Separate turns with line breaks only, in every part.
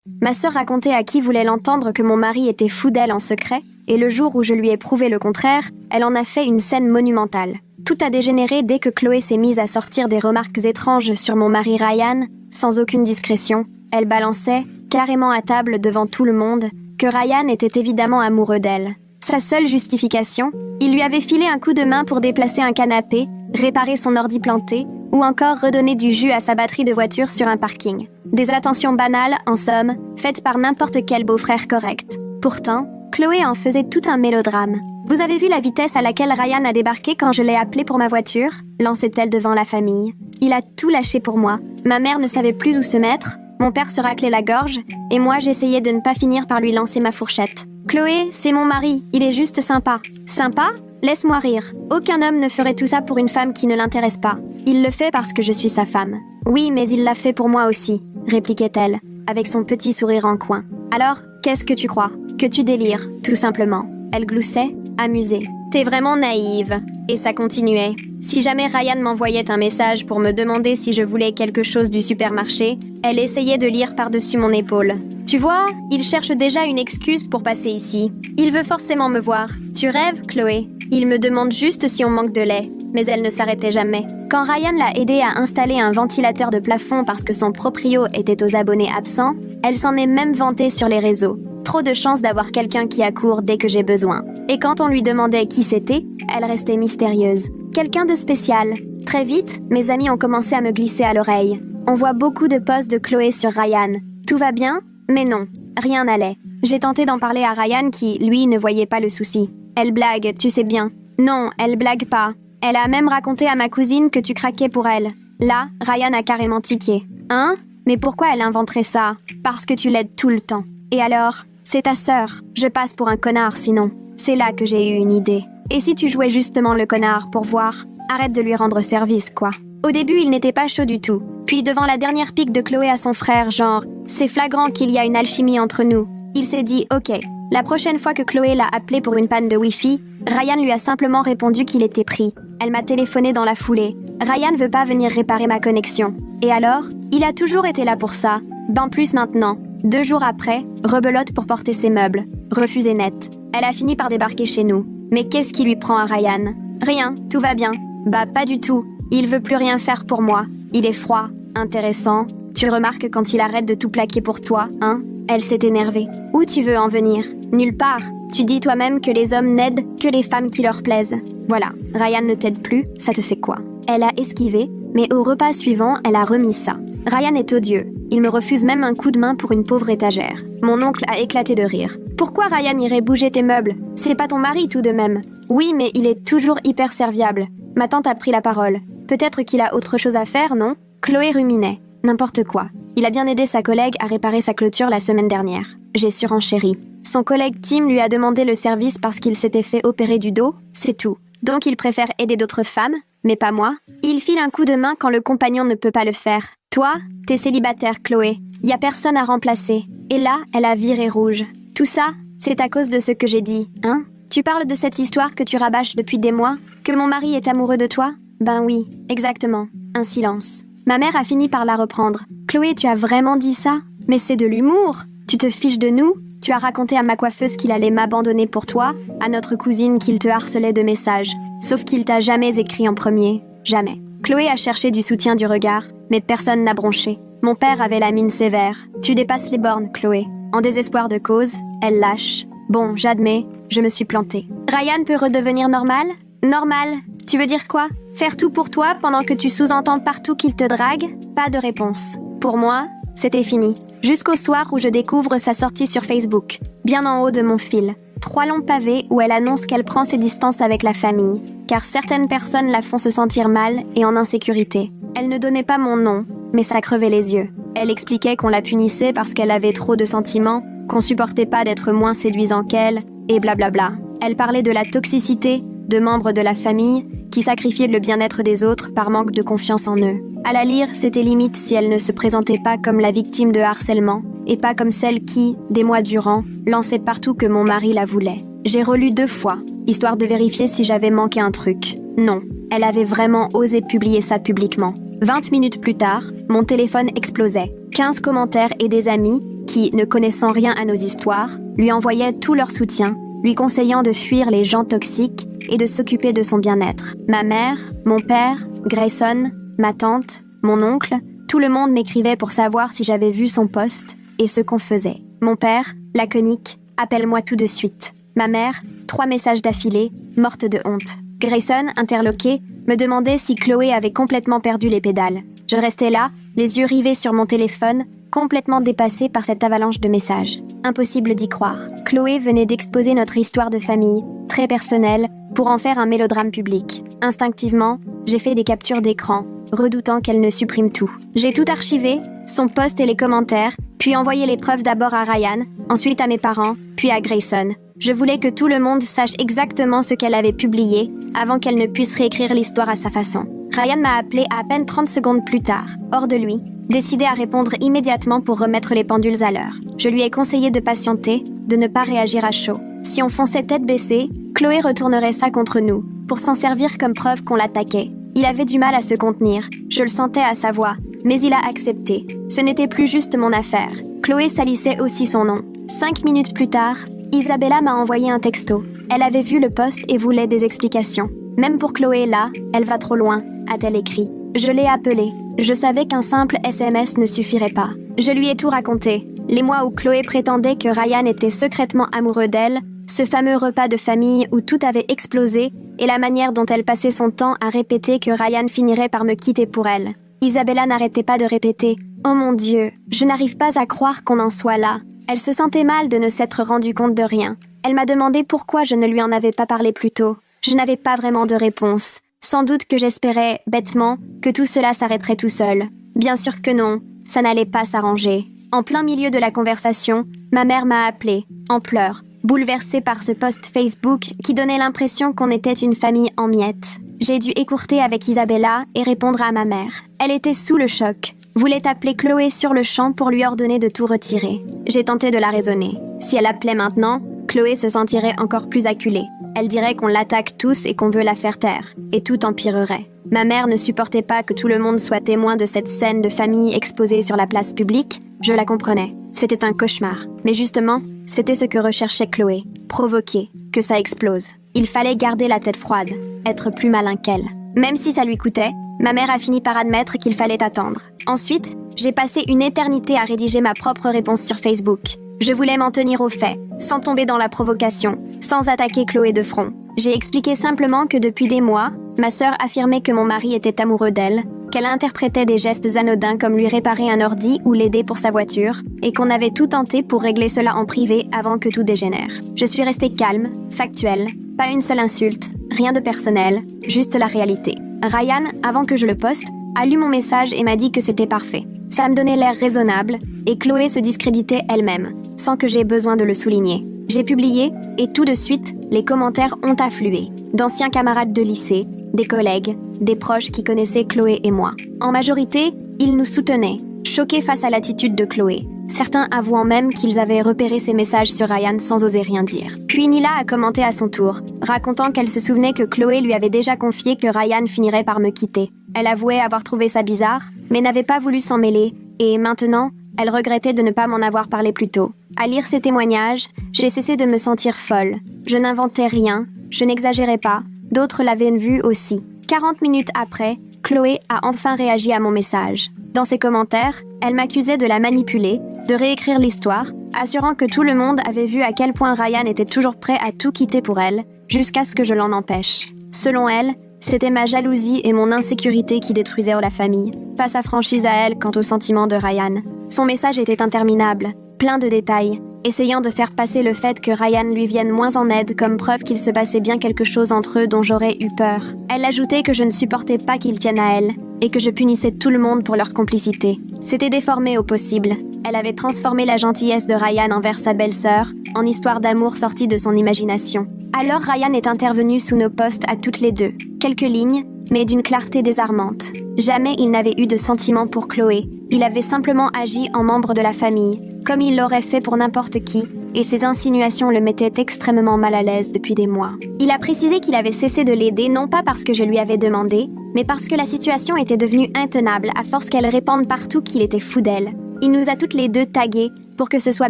Ma sœur racontait à qui voulait l'entendre que mon mari était fou d'elle en secret, et le jour où je lui ai prouvé le contraire, elle en a fait une scène monumentale. Tout a dégénéré dès que Chloé s'est mise à sortir des remarques étranges sur mon mari Ryan, sans aucune discrétion. Elle balançait, carrément à table devant tout le monde, que Ryan était évidemment amoureux d'elle. Sa seule justification, il lui avait filé un coup de main pour déplacer un canapé, réparer son ordi planté, ou encore redonner du jus à sa batterie de voiture sur un parking. Des attentions banales, en somme, faites par n'importe quel beau-frère correct. Pourtant, Chloé en faisait tout un mélodrame. « Vous avez vu la vitesse à laquelle Ryan a débarqué quand je l'ai appelé pour ma voiture ?» lançait-elle devant la famille. « Il a tout lâché pour moi. Ma mère ne savait plus où se mettre, mon père se raclait la gorge, et moi j'essayais de ne pas finir par lui lancer ma fourchette. Chloé, c'est mon mari, il est juste sympa. » « Sympa ? Laisse-moi rire. Aucun homme ne ferait tout ça pour une femme qui ne l'intéresse pas. Il le fait parce que je suis sa femme. »« Oui, mais il l'a fait pour moi aussi, » répliquait-elle, avec son petit sourire en coin. « Alors, qu'est-ce que tu crois ? Que tu délires, tout simplement. » Elle gloussait, amusée. « T'es vraiment naïve. » Et ça continuait. Si jamais Ryan m'envoyait un message pour me demander si je voulais quelque chose du supermarché, elle essayait de lire par-dessus mon épaule. « Tu vois, il cherche déjà une excuse pour passer ici. Il veut forcément me voir. Tu rêves, Chloé ? Il me demande juste si on manque de lait. » Mais elle ne s'arrêtait jamais. Quand Ryan l'a aidée à installer un ventilateur de plafond parce que son proprio était aux abonnés absents, elle s'en est même vantée sur les réseaux. Trop de chance d'avoir quelqu'un qui accourt dès que j'ai besoin. Et quand on lui demandait qui c'était, elle restait mystérieuse. Quelqu'un de spécial. Très vite, mes amis ont commencé à me glisser à l'oreille. On voit beaucoup de posts de Chloé sur Ryan. Tout va bien ? Mais non, rien n'allait. J'ai tenté d'en parler à Ryan qui, lui, ne voyait pas le souci. Elle blague, tu sais bien. Non, elle blague pas. Elle a même raconté à ma cousine que tu craquais pour elle. Là, Ryan a carrément tiqué. Hein ? Mais pourquoi elle inventerait ça ? Parce que tu l'aides tout le temps. Et alors ? C'est ta sœur. Je passe pour un connard sinon. C'est là que j'ai eu une idée. Et si tu jouais justement le connard pour voir ? Arrête de lui rendre service, quoi. Au début, il n'était pas chaud du tout. Puis devant la dernière pique de Chloé à son frère, genre « C'est flagrant qu'il y a une alchimie entre nous », il s'est dit « Ok ». La prochaine fois que Chloé l'a appelé pour une panne de Wi-Fi, Ryan lui a simplement répondu qu'il était pris. Elle m'a téléphoné dans la foulée. Ryan veut pas venir réparer ma connexion. Et alors ? Il a toujours été là pour ça. Ben plus maintenant. 2 jours après, rebelote pour porter ses meubles. Refusé net. Elle a fini par débarquer chez nous. Mais qu'est-ce qui lui prend à Ryan ? Rien, tout va bien. Bah pas du tout. Il veut plus rien faire pour moi. Il est froid, intéressant. Tu remarques quand il arrête de tout plaquer pour toi, hein ? Elle s'est énervée. Où tu veux en venir ? Nulle part. Tu dis toi-même que les hommes n'aident que les femmes qui leur plaisent. Voilà, Ryan ne t'aide plus, ça te fait quoi ? Elle a esquivé, mais au repas suivant, elle a remis ça. Ryan est odieux. Il me refuse même un coup de main pour une pauvre étagère. Mon oncle a éclaté de rire. Pourquoi Ryan irait bouger tes meubles ? C'est pas ton mari tout de même. Oui, mais il est toujours hyper serviable. Ma tante a pris la parole. Peut-être qu'il a autre chose à faire, non ? Chloé ruminait. N'importe quoi. Il a bien aidé sa collègue à réparer sa clôture la semaine dernière. J'ai surenchéri. Son collègue Tim lui a demandé le service parce qu'il s'était fait opérer du dos, c'est tout. Donc il préfère aider d'autres femmes, mais pas moi. Il file un coup de main quand le compagnon ne peut pas le faire. Toi, t'es célibataire, Chloé. Y a personne à remplacer. Et là, elle a viré rouge. Tout ça, c'est à cause de ce que j'ai dit, hein ? Tu parles de cette histoire que tu rabâches depuis des mois ? Que mon mari est amoureux de toi ? Ben oui, exactement. Un silence. Ma mère a fini par la reprendre. Chloé, tu as vraiment dit ça ? Mais c'est de l'humour. Tu te fiches de nous ? Tu as raconté à ma coiffeuse qu'il allait m'abandonner pour toi, à notre cousine qu'il te harcelait de messages. Sauf qu'il t'a jamais écrit en premier. Jamais. Chloé a cherché du soutien du regard, mais personne n'a bronché. Mon père avait la mine sévère. Tu dépasses les bornes, Chloé. En désespoir de cause, elle lâche. Bon, j'admets, je me suis plantée. Ryan peut redevenir normal ? Normal. Tu veux dire quoi ? Faire tout pour toi pendant que tu sous-entends partout qu'il te drague ? Pas de réponse. Pour moi, c'était fini. Jusqu'au soir où je découvre sa sortie sur Facebook, bien en haut de mon fil. 3 longs pavés où elle annonce qu'elle prend ses distances avec la famille, car certaines personnes la font se sentir mal et en insécurité. Elle ne donnait pas mon nom, mais ça crevait les yeux. Elle expliquait qu'on la punissait parce qu'elle avait trop de sentiments, qu'on supportait pas d'être moins séduisant qu'elle, et blablabla. Elle parlait de la toxicité de membres de la famille qui sacrifiaient le bien-être des autres par manque de confiance en eux. À la lire, c'était limite si elle ne se présentait pas comme la victime de harcèlement et pas comme celle qui, des mois durant, lançait partout que mon mari la voulait. J'ai relu 2 fois, histoire de vérifier si j'avais manqué un truc. Non, elle avait vraiment osé publier ça publiquement. 20 minutes plus tard, mon téléphone explosait. 15 commentaires et des amis, qui, ne connaissant rien à nos histoires, lui envoyaient tout leur soutien, lui conseillant de fuir les gens toxiques et de s'occuper de son bien-être. Ma mère, mon père, Grayson, ma tante, mon oncle, tout le monde m'écrivait pour savoir si j'avais vu son post et ce qu'on faisait. Mon père, laconique, appelle-moi tout de suite. Ma mère, 3 messages d'affilée, morte de honte. Grayson, interloqué, me demandait si Chloé avait complètement perdu les pédales. Je restais là, les yeux rivés sur mon téléphone, complètement dépassée par cette avalanche de messages. Impossible d'y croire. Chloé venait d'exposer notre histoire de famille, très personnelle, pour en faire un mélodrame public. Instinctivement, j'ai fait des captures d'écran, redoutant qu'elle ne supprime tout. J'ai tout archivé, son post et les commentaires, puis envoyé les preuves d'abord à Ryan, ensuite à mes parents, puis à Grayson. Je voulais que tout le monde sache exactement ce qu'elle avait publié, avant qu'elle ne puisse réécrire l'histoire à sa façon. Ryan m'a appelé à peine 30 secondes plus tard, hors de lui, décidé à répondre immédiatement pour remettre les pendules à l'heure. Je lui ai conseillé de patienter, de ne pas réagir à chaud. Si on fonçait tête baissée, Chloé retournerait ça contre nous, pour s'en servir comme preuve qu'on l'attaquait. Il avait du mal à se contenir, je le sentais à sa voix, mais il a accepté. Ce n'était plus juste mon affaire. Chloé salissait aussi son nom. 5 minutes plus tard, Isabella m'a envoyé un texto. Elle avait vu le post et voulait des explications. Même pour Chloé là, elle va trop loin, a-t-elle écrit. Je l'ai appelée. Je savais qu'un simple SMS ne suffirait pas. Je lui ai tout raconté. Les mois où Chloé prétendait que Ryan était secrètement amoureux d'elle, ce fameux repas de famille où tout avait explosé et la manière dont elle passait son temps à répéter que Ryan finirait par me quitter pour elle. Isabella n'arrêtait pas de répéter « Oh mon Dieu, je n'arrive pas à croire qu'on en soit là ». Elle se sentait mal de ne s'être rendue compte de rien. Elle m'a demandé pourquoi je ne lui en avais pas parlé plus tôt. Je n'avais pas vraiment de réponse. Sans doute que j'espérais, bêtement, que tout cela s'arrêterait tout seul. Bien sûr que non, ça n'allait pas s'arranger. En plein milieu de la conversation, ma mère m'a appelée, en pleurs, bouleversée par ce post Facebook qui donnait l'impression qu'on était une famille en miettes. J'ai dû écourter avec Isabella et répondre à ma mère. Elle était sous le choc, voulait appeler Chloé sur le champ pour lui ordonner de tout retirer. J'ai tenté de la raisonner. Si elle appelait maintenant, Chloé se sentirait encore plus acculée. Elle dirait qu'on l'attaque tous et qu'on veut la faire taire, et tout empirerait. Ma mère ne supportait pas que tout le monde soit témoin de cette scène de famille exposée sur la place publique. Je la comprenais. C'était un cauchemar. Mais justement, c'était ce que recherchait Chloé. Provoquer, que ça explose. Il fallait garder la tête froide, être plus malin qu'elle. Même si ça lui coûtait, ma mère a fini par admettre qu'il fallait attendre. Ensuite, j'ai passé une éternité à rédiger ma propre réponse sur Facebook. Je voulais m'en tenir aux faits, sans tomber dans la provocation, sans attaquer Chloé de front. J'ai expliqué simplement que depuis des mois, ma sœur affirmait que mon mari était amoureux d'elle, qu'elle interprétait des gestes anodins comme lui réparer un ordi ou l'aider pour sa voiture, et qu'on avait tout tenté pour régler cela en privé avant que tout dégénère. Je suis restée calme, factuelle, pas une seule insulte, rien de personnel, juste la réalité. Ryan, avant que je le poste, a lu mon message et m'a dit que c'était parfait. Ça me donnait l'air raisonnable, et Chloé se discréditait elle-même, sans que j'aie besoin de le souligner. J'ai publié, et tout de suite, les commentaires ont afflué. D'anciens camarades de lycée, des collègues, des proches qui connaissaient Chloé et moi. En majorité, ils nous soutenaient, choqués face à l'attitude de Chloé. Certains avouant même qu'ils avaient repéré ses messages sur Ryan sans oser rien dire. Puis Nila a commenté à son tour, racontant qu'elle se souvenait que Chloé lui avait déjà confié que Ryan finirait par me quitter. Elle avouait avoir trouvé ça bizarre, mais n'avait pas voulu s'en mêler, et maintenant, elle regrettait de ne pas m'en avoir parlé plus tôt. À lire ces témoignages, j'ai cessé de me sentir folle. Je n'inventais rien, je n'exagérais pas, d'autres l'avaient vu aussi. 40 minutes après, Chloé a enfin réagi à mon message. Dans ses commentaires, elle m'accusait de la manipuler, de réécrire l'histoire, assurant que tout le monde avait vu à quel point Ryan était toujours prêt à tout quitter pour elle, jusqu'à ce que je l'en empêche. Selon elle, c'était ma jalousie et mon insécurité qui détruisaient la famille, pas sa franchise à elle quant aux sentiments de Ryan. Son message était interminable, plein de détails, essayant de faire passer le fait que Ryan lui vienne moins en aide comme preuve qu'il se passait bien quelque chose entre eux dont j'aurais eu peur. Elle ajoutait que je ne supportais pas qu'il tienne à elle, et que je punissais tout le monde pour leur complicité. C'était déformé au possible. Elle avait transformé la gentillesse de Ryan envers sa belle-sœur en histoire d'amour sortie de son imagination. Alors Ryan est intervenu sous nos postes à toutes les deux. Quelques lignes, mais d'une clarté désarmante. Jamais il n'avait eu de sentiments pour Chloé. Il avait simplement agi en membre de la famille, comme il l'aurait fait pour n'importe qui, et ses insinuations le mettaient extrêmement mal à l'aise depuis des mois. Il a précisé qu'il avait cessé de l'aider non pas parce que je lui avais demandé, mais parce que la situation était devenue intenable à force qu'elle répande partout qu'il était fou d'elle. Il nous a toutes les deux taguées pour que ce soit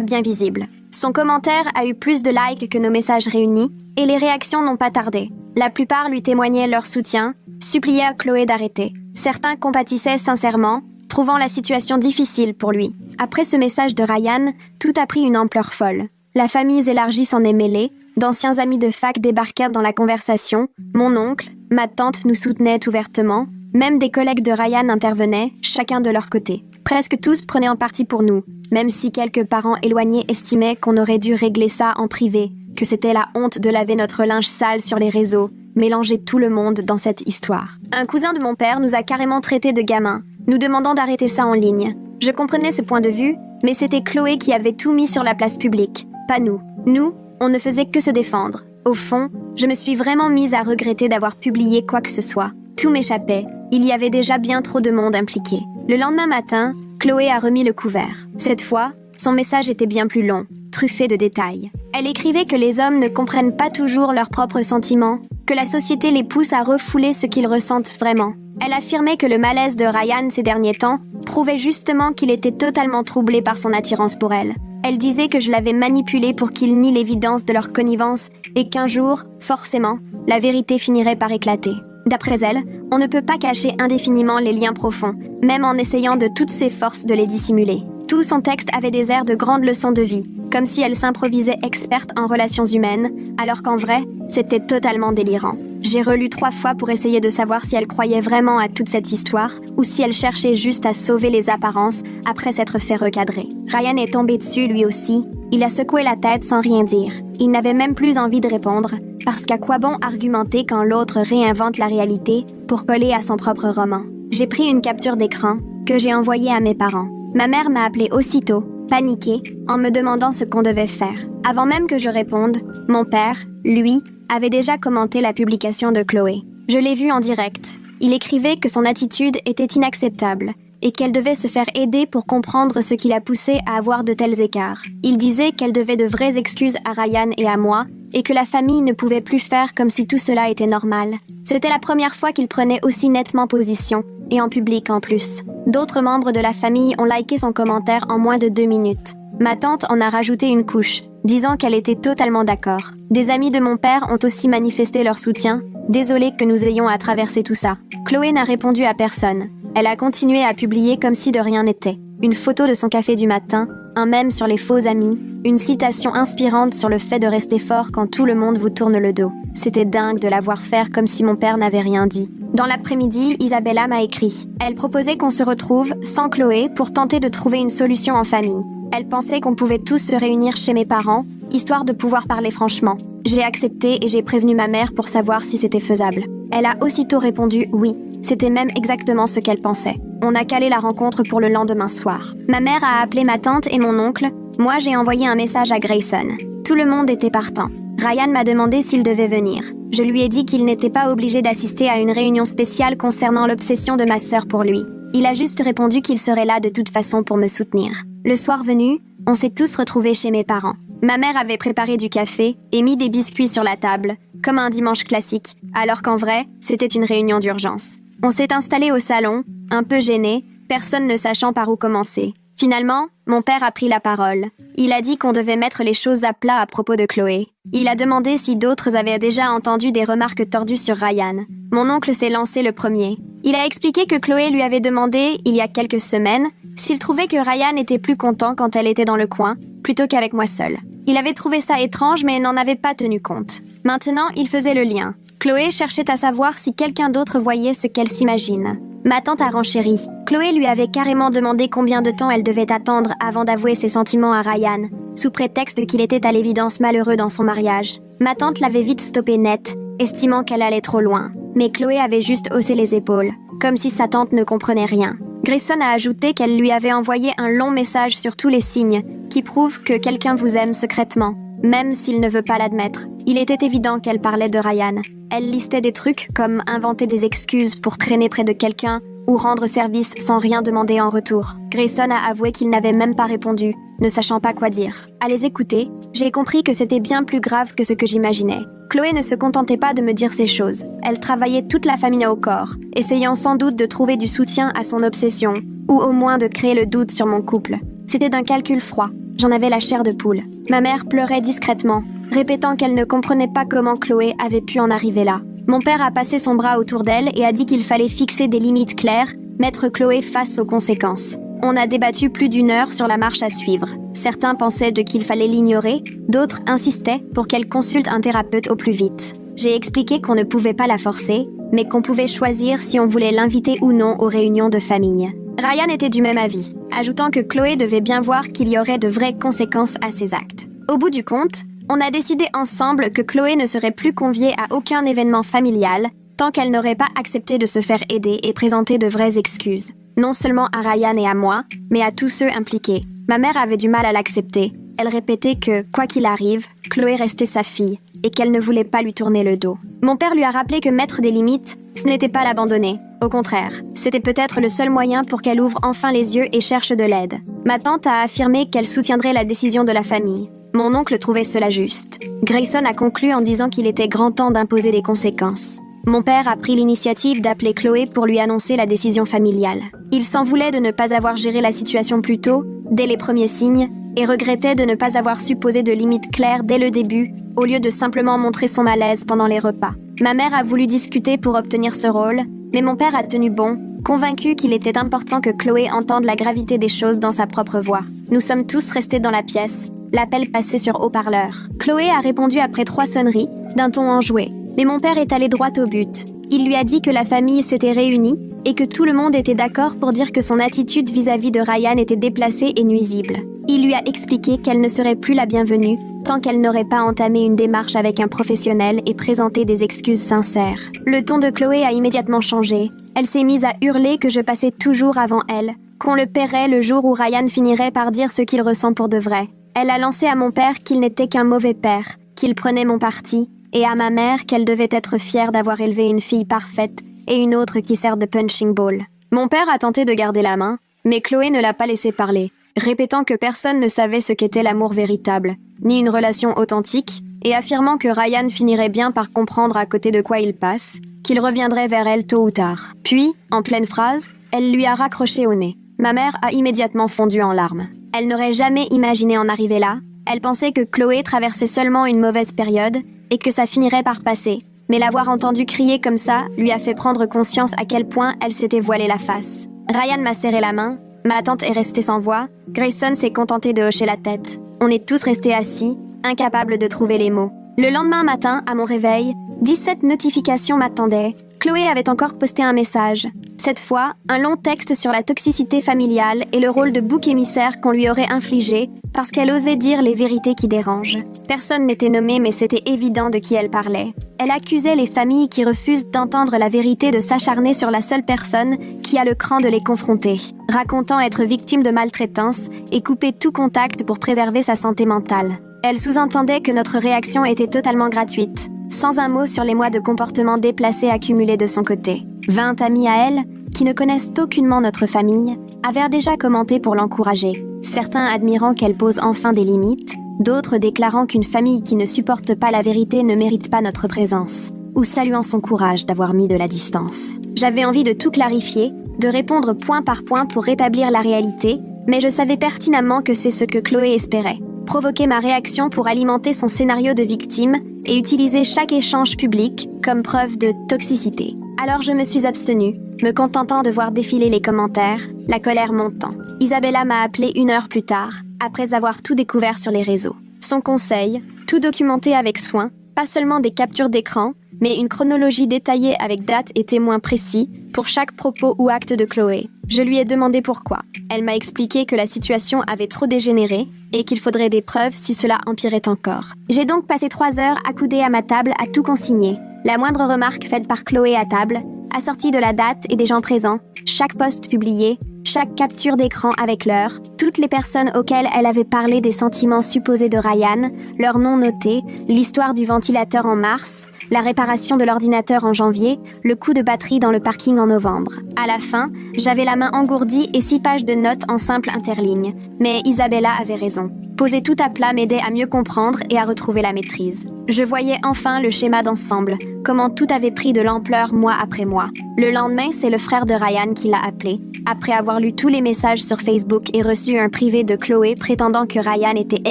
bien visible. Son commentaire a eu plus de likes que nos messages réunis et les réactions n'ont pas tardé. La plupart lui témoignaient leur soutien, suppliaient à Chloé d'arrêter. Certains compatissaient sincèrement, trouvant la situation difficile pour lui. Après ce message de Ryan, tout a pris une ampleur folle. La famille élargie s'en est mêlée, d'anciens amis de fac débarquèrent dans la conversation, mon oncle, ma tante nous soutenaient ouvertement, même des collègues de Ryan intervenaient, chacun de leur côté. Presque tous prenaient en partie pour nous, même si quelques parents éloignés estimaient qu'on aurait dû régler ça en privé, que c'était la honte de laver notre linge sale sur les réseaux, mélanger tout le monde dans cette histoire. Un cousin de mon père nous a carrément traités de gamins, nous demandant d'arrêter ça en ligne. Je comprenais ce point de vue, mais c'était Chloé qui avait tout mis sur la place publique, pas nous. Nous, on ne faisait que se défendre. Au fond, je me suis vraiment mise à regretter d'avoir publié quoi que ce soit. Tout m'échappait, il y avait déjà bien trop de monde impliqué. Le lendemain matin, Chloé a remis le couvert. Cette fois, son message était bien plus long, truffé de détails. Elle écrivait que les hommes ne comprennent pas toujours leurs propres sentiments, que la société les pousse à refouler ce qu'ils ressentent vraiment. Elle affirmait que le malaise de Ryan ces derniers temps prouvait justement qu'il était totalement troublé par son attirance pour elle. Elle disait que je l'avais manipulé pour qu'il nie l'évidence de leur connivence et qu'un jour, forcément, la vérité finirait par éclater. D'après elle, on ne peut pas cacher indéfiniment les liens profonds, même en essayant de toutes ses forces de les dissimuler. Tout son texte avait des airs de grandes leçons de vie, comme si elle s'improvisait experte en relations humaines, alors qu'en vrai, c'était totalement délirant. J'ai relu 3 fois pour essayer de savoir si elle croyait vraiment à toute cette histoire ou si elle cherchait juste à sauver les apparences après s'être fait recadrer. Ryan est tombé dessus lui aussi. Il a secoué la tête sans rien dire. Il n'avait même plus envie de répondre, parce qu'à quoi bon argumenter quand l'autre réinvente la réalité pour coller à son propre roman. J'ai pris une capture d'écran que j'ai envoyée à mes parents. Ma mère m'a appelée aussitôt, paniquée, en me demandant ce qu'on devait faire. Avant même que je réponde, mon père, lui, avait déjà commenté la publication de Chloé. Je l'ai vu en direct. Il écrivait que son attitude était inacceptable et qu'elle devait se faire aider pour comprendre ce qui l'a poussée à avoir de tels écarts. Il disait qu'elle devait de vraies excuses à Ryan et à moi et que la famille ne pouvait plus faire comme si tout cela était normal. C'était la première fois qu'il prenait aussi nettement position, et en public en plus. D'autres membres de la famille ont liké son commentaire en moins de 2 minutes. Ma tante en a rajouté une couche, disant qu'elle était totalement d'accord. Des amis de mon père ont aussi manifesté leur soutien, désolés que nous ayons à traverser tout ça. Chloé n'a répondu à personne. Elle a continué à publier comme si de rien n'était. Une photo de son café du matin, un mème sur les faux amis, une citation inspirante sur le fait de rester fort quand tout le monde vous tourne le dos. C'était dingue de la voir faire comme si mon père n'avait rien dit. Dans l'après-midi, Isabella m'a écrit. Elle proposait qu'on se retrouve, sans Chloé, pour tenter de trouver une solution en famille. Elle pensait qu'on pouvait tous se réunir chez mes parents, histoire de pouvoir parler franchement. J'ai accepté et j'ai prévenu ma mère pour savoir si c'était faisable. Elle a aussitôt répondu oui. C'était même exactement ce qu'elle pensait. On a calé la rencontre pour le lendemain soir. Ma mère a appelé ma tante et mon oncle. Moi, j'ai envoyé un message à Grayson. Tout le monde était partant. Ryan m'a demandé s'il devait venir. Je lui ai dit qu'il n'était pas obligé d'assister à une réunion spéciale concernant l'obsession de ma sœur pour lui. Il a juste répondu qu'il serait là de toute façon pour me soutenir. Le soir venu, on s'est tous retrouvés chez mes parents. Ma mère avait préparé du café et mis des biscuits sur la table, comme un dimanche classique, alors qu'en vrai, c'était une réunion d'urgence. On s'est installé au salon, un peu gêné, personne ne sachant par où commencer. Finalement, mon père a pris la parole. Il a dit qu'on devait mettre les choses à plat à propos de Chloé. Il a demandé si d'autres avaient déjà entendu des remarques tordues sur Ryan. Mon oncle s'est lancé le premier. Il a expliqué que Chloé lui avait demandé, il y a quelques semaines, s'il trouvait que Ryan était plus content quand elle était dans le coin, plutôt qu'avec moi seule. Il avait trouvé ça étrange mais n'en avait pas tenu compte. Maintenant, il faisait le lien. Chloé cherchait à savoir si quelqu'un d'autre voyait ce qu'elle s'imagine. Ma tante a renchéri. Chloé lui avait carrément demandé combien de temps elle devait attendre avant d'avouer ses sentiments à Ryan, sous prétexte qu'il était à l'évidence malheureux dans son mariage. Ma tante l'avait vite stoppé net, estimant qu'elle allait trop loin. Mais Chloé avait juste haussé les épaules, comme si sa tante ne comprenait rien. Grayson a ajouté qu'elle lui avait envoyé un long message sur tous les signes qui prouvent que quelqu'un vous aime secrètement, même s'il ne veut pas l'admettre. Il était évident qu'elle parlait de Ryan. Elle listait des trucs comme inventer des excuses pour traîner près de quelqu'un ou rendre service sans rien demander en retour. Grayson a avoué qu'il n'avait même pas répondu, ne sachant pas quoi dire. À les écouter, j'ai compris que c'était bien plus grave que ce que j'imaginais. Chloé ne se contentait pas de me dire ces choses. Elle travaillait toute la famille au corps, essayant sans doute de trouver du soutien à son obsession, ou au moins de créer le doute sur mon couple. C'était d'un calcul froid. J'en avais la chair de poule. Ma mère pleurait discrètement, répétant qu'elle ne comprenait pas comment Chloé avait pu en arriver là. Mon père a passé son bras autour d'elle et a dit qu'il fallait fixer des limites claires, mettre Chloé face aux conséquences. On a débattu plus d'1 heure sur la marche à suivre. Certains pensaient qu'il fallait l'ignorer, d'autres insistaient pour qu'elle consulte un thérapeute au plus vite. J'ai expliqué qu'on ne pouvait pas la forcer, mais qu'on pouvait choisir si on voulait l'inviter ou non aux réunions de famille. Ryan était du même avis, ajoutant que Chloé devait bien voir qu'il y aurait de vraies conséquences à ses actes. Au bout du compte, on a décidé ensemble que Chloé ne serait plus conviée à aucun événement familial tant qu'elle n'aurait pas accepté de se faire aider et présenter de vraies excuses. Non seulement à Ryan et à moi, mais à tous ceux impliqués. Ma mère avait du mal à l'accepter. Elle répétait que, quoi qu'il arrive, Chloé restait sa fille et qu'elle ne voulait pas lui tourner le dos. Mon père lui a rappelé que mettre des limites, ce n'était pas l'abandonner. Au contraire, c'était peut-être le seul moyen pour qu'elle ouvre enfin les yeux et cherche de l'aide. Ma tante a affirmé qu'elle soutiendrait la décision de la famille. Mon oncle trouvait cela juste. Grayson a conclu en disant qu'il était grand temps d'imposer des conséquences. Mon père a pris l'initiative d'appeler Chloé pour lui annoncer la décision familiale. Il s'en voulait de ne pas avoir géré la situation plus tôt, dès les premiers signes, et regrettait de ne pas avoir su poser de limites claires dès le début, au lieu de simplement montrer son malaise pendant les repas. Ma mère a voulu discuter pour obtenir ce rôle, mais mon père a tenu bon, convaincu qu'il était important que Chloé entende la gravité des choses dans sa propre voix. Nous sommes tous restés dans la pièce, l'appel passé sur haut-parleur. Chloé a répondu après 3 sonneries, d'un ton enjoué. Mais mon père est allé droit au but. Il lui a dit que la famille s'était réunie et que tout le monde était d'accord pour dire que son attitude vis-à-vis de Ryan était déplacée et nuisible. Il lui a expliqué qu'elle ne serait plus la bienvenue tant qu'elle n'aurait pas entamé une démarche avec un professionnel et présenté des excuses sincères. Le ton de Chloé a immédiatement changé. Elle s'est mise à hurler que je passais toujours avant elle, qu'on le paierait le jour où Ryan finirait par dire ce qu'il ressent pour de vrai. Elle a lancé à mon père qu'il n'était qu'un mauvais père, qu'il prenait mon parti, et à ma mère qu'elle devait être fière d'avoir élevé une fille parfaite et une autre qui sert de punching ball. Mon père a tenté de garder la main, mais Chloé ne l'a pas laissé parler, répétant que personne ne savait ce qu'était l'amour véritable, ni une relation authentique, et affirmant que Ryan finirait bien par comprendre à côté de quoi il passe, qu'il reviendrait vers elle tôt ou tard. Puis, en pleine phrase, elle lui a raccroché au nez. Ma mère a immédiatement fondu en larmes. Elle n'aurait jamais imaginé en arriver là. Elle pensait que Chloé traversait seulement une mauvaise période et que ça finirait par passer. Mais l'avoir entendue crier comme ça lui a fait prendre conscience à quel point elle s'était voilée la face. Ryan m'a serré la main, ma tante est restée sans voix, Grayson s'est contenté de hocher la tête. On est tous restés assis, incapables de trouver les mots. Le lendemain matin, à mon réveil, 17 notifications m'attendaient. Chloé avait encore posté un message. Cette fois, un long texte sur la toxicité familiale et le rôle de bouc émissaire qu'on lui aurait infligé parce qu'elle osait dire les vérités qui dérangent. Personne n'était nommé, mais c'était évident de qui elle parlait. Elle accusait les familles qui refusent d'entendre la vérité de s'acharner sur la seule personne qui a le cran de les confronter, racontant être victime de maltraitance et couper tout contact pour préserver sa santé mentale. Elle sous-entendait que notre réaction était totalement gratuite, sans un mot sur les mois de comportements déplacés accumulés de son côté. 20 amis à elle, qui ne connaissent aucunement notre famille, avaient déjà commenté pour l'encourager, certains admirant qu'elle pose enfin des limites, d'autres déclarant qu'une famille qui ne supporte pas la vérité ne mérite pas notre présence, ou saluant son courage d'avoir mis de la distance. J'avais envie de tout clarifier, de répondre point par point pour rétablir la réalité, mais je savais pertinemment que c'est ce que Chloé espérait. Provoquer ma réaction pour alimenter son scénario de victime et utiliser chaque échange public comme preuve de toxicité. Alors je me suis abstenue, me contentant de voir défiler les commentaires, la colère montant. Isabella m'a appelée 1 heure plus tard, après avoir tout découvert sur les réseaux. Son conseil, tout documenté avec soin, pas seulement des captures d'écran, mais une chronologie détaillée avec date et témoins précis pour chaque propos ou acte de Chloé. Je lui ai demandé pourquoi. Elle m'a expliqué que la situation avait trop dégénéré et qu'il faudrait des preuves si cela empirait encore. J'ai donc passé 3 heures accoudée à ma table à tout consigner. La moindre remarque faite par Chloé à table, assortie de la date et des gens présents, chaque post publié, chaque capture d'écran avec l'heure, toutes les personnes auxquelles elle avait parlé des sentiments supposés de Ryan, leurs noms notés, l'histoire du ventilateur en mars, la réparation de l'ordinateur en janvier, le coup de batterie dans le parking en novembre. À la fin, j'avais la main engourdie et 6 pages de notes en simple interligne. Mais Isabella avait raison. Poser tout à plat m'aidait à mieux comprendre et à retrouver la maîtrise. Je voyais enfin le schéma d'ensemble, comment tout avait pris de l'ampleur mois après mois. Le lendemain, c'est le frère de Ryan qui l'a appelé, après avoir lu tous les messages sur Facebook et reçu un privé de Chloé prétendant que Ryan était